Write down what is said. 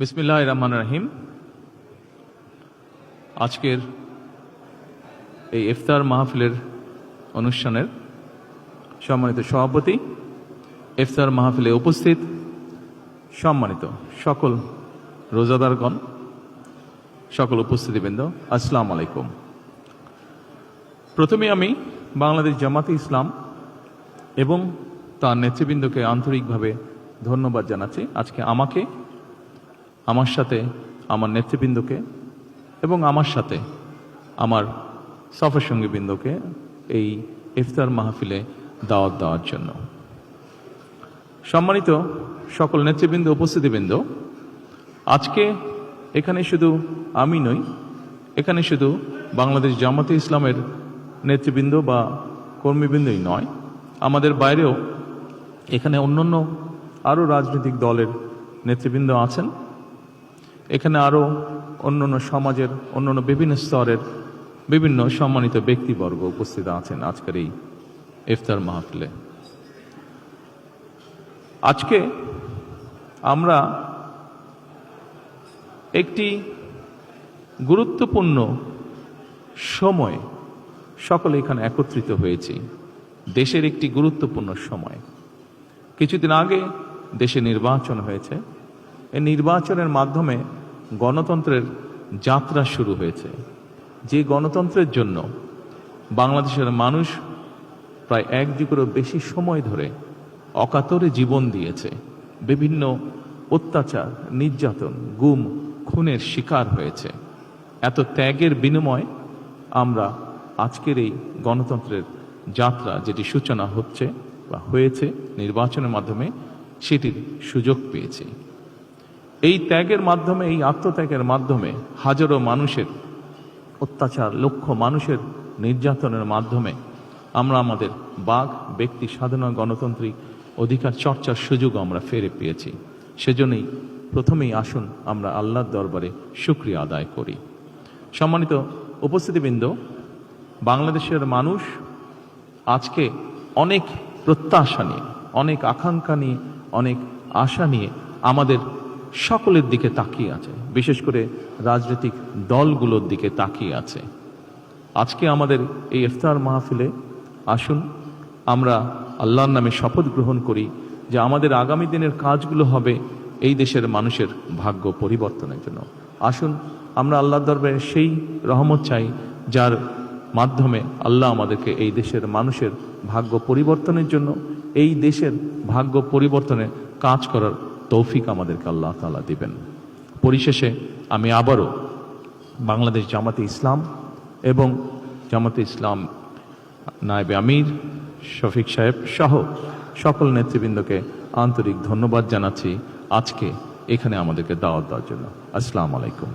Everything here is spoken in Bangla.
বিসমিল্লাহির রহমানির রহিম। আজকের এই ইফতার মাহফিলের অনুষ্ঠানের সম্মানিত সভাপতি, ইফতার মাহফিলে উপস্থিত সম্মানিত সকল রোজাদারগণ, সকল উপস্থিতিবৃন্দ, আসসালামু আলাইকুম। প্রথমে আমি বাংলাদেশ জামাতে ইসলাম এবং তার নেতৃবৃন্দকে আন্তরিকভাবে ধন্যবাদ জানাচ্ছি। আজকে আমাকে, আমার সাথে আমার নেতৃবৃন্দকে এবং আমার সাথে আমার সফর সঙ্গীবৃন্দকে এই ইফতার মাহফিলে দাওয়াত দেওয়ার জন্য। সম্মানিত সকল নেতৃবৃন্দ, উপস্থিতিবৃন্দ, আজকে এখানে শুধু আমি নই, এখানে শুধু বাংলাদেশ জামাতে ইসলামের নেতৃবৃন্দ বা কর্মীবৃন্দই নয়, আমাদের বাইরেও এখানে অন্যান্য আরও রাজনৈতিক দলের নেতৃবৃন্দ আছেন। এখানে আরও অন্যান্য সমাজের অন্যান্য বিভিন্ন স্তরের বিভিন্ন সম্মানিত ব্যক্তিবর্গ উপস্থিত আছেন আজকের এই ইফতার মাহফিলে। আজকে আমরা একটি গুরুত্বপূর্ণ সময় সকলে এখানে একত্রিত হয়েছি। দেশের একটি গুরুত্বপূর্ণ সময়। কিছুদিন আগে দেশে নির্বাচন হয়েছে। এই নির্বাচনের মাধ্যমে গণতন্ত্রের যাত্রা শুরু হয়েছে। যে গণতন্ত্রের জন্য বাংলাদেশের মানুষ প্রায় এক যুগেরও বেশি সময় ধরে অকাতরে জীবন দিয়েছে, বিভিন্ন অত্যাচার, নির্যাতন, গুম, খুনের শিকার হয়েছে। এত ত্যাগের বিনিময়ে আমরা আজকের এই গণতন্ত্রের যাত্রা, যেটি সূচনা হচ্ছে বা হয়েছে নির্বাচনের মাধ্যমে, সেটির সুযোগ পেয়েছি। এই ত্যাগের মাধ্যমে, এই আত্মত্যাগের মাধ্যমে হাজারো মানুষের অত্যাচার, লক্ষ মানুষের নির্যাতনের মাধ্যমে আমরা আমাদের বাক, ব্যক্তি স্বাধীনতা, গণতান্ত্রিক অধিকার চর্চার সুযোগ আমরা ফিরে পেয়েছি। সেজন্যই প্রথমেই আসুন আমরা আল্লাহর দরবারে শুকরিয়া আদায় করি। সম্মানিত উপস্থিতিবৃন্দ, বাংলাদেশের মানুষ আজকে অনেক প্রত্যাশা নিয়ে, অনেক আকাঙ্ক্ষা নিয়ে, অনেক আশা নিয়ে আমাদের সকলের দিকে তাকিয়ে আছে, বিশেষ করে রাজনৈতিক দলগুলোর দিকে তাকিয়ে আছে। আজকে আমাদের এই ইফতার মাহফিলে আসুন আমরা আল্লাহর নামে শপথ গ্রহণ করি যে আমাদের আগামী দিনের কাজগুলো হবে এই দেশের মানুষের ভাগ্য পরিবর্তনের জন্য। আসুন আমরা আল্লাহর দরবারে সেই রহমত চাই যার মাধ্যমে আল্লাহ আমাদেরকে এই দেশের মানুষের ভাগ্য পরিবর্তনের জন্য, এই দেশের ভাগ্য পরিবর্তনে কাজ করার তৌফিক আমাদেরকে আল্লাহ তাআলা দিবেন। পরিশেষে আমি আবারও বাংলাদেশ জামাতে ইসলাম এবং জামাতে ইসলাম নায়েবে আমির শফিক সাহেব সহ সকল নেতৃবৃন্দকে আন্তরিক ধন্যবাদ জানাচ্ছি আজকে এখানে আমাদেরকে দাওয়াত দেওয়ার জন্য। আসসালামু আলাইকুম।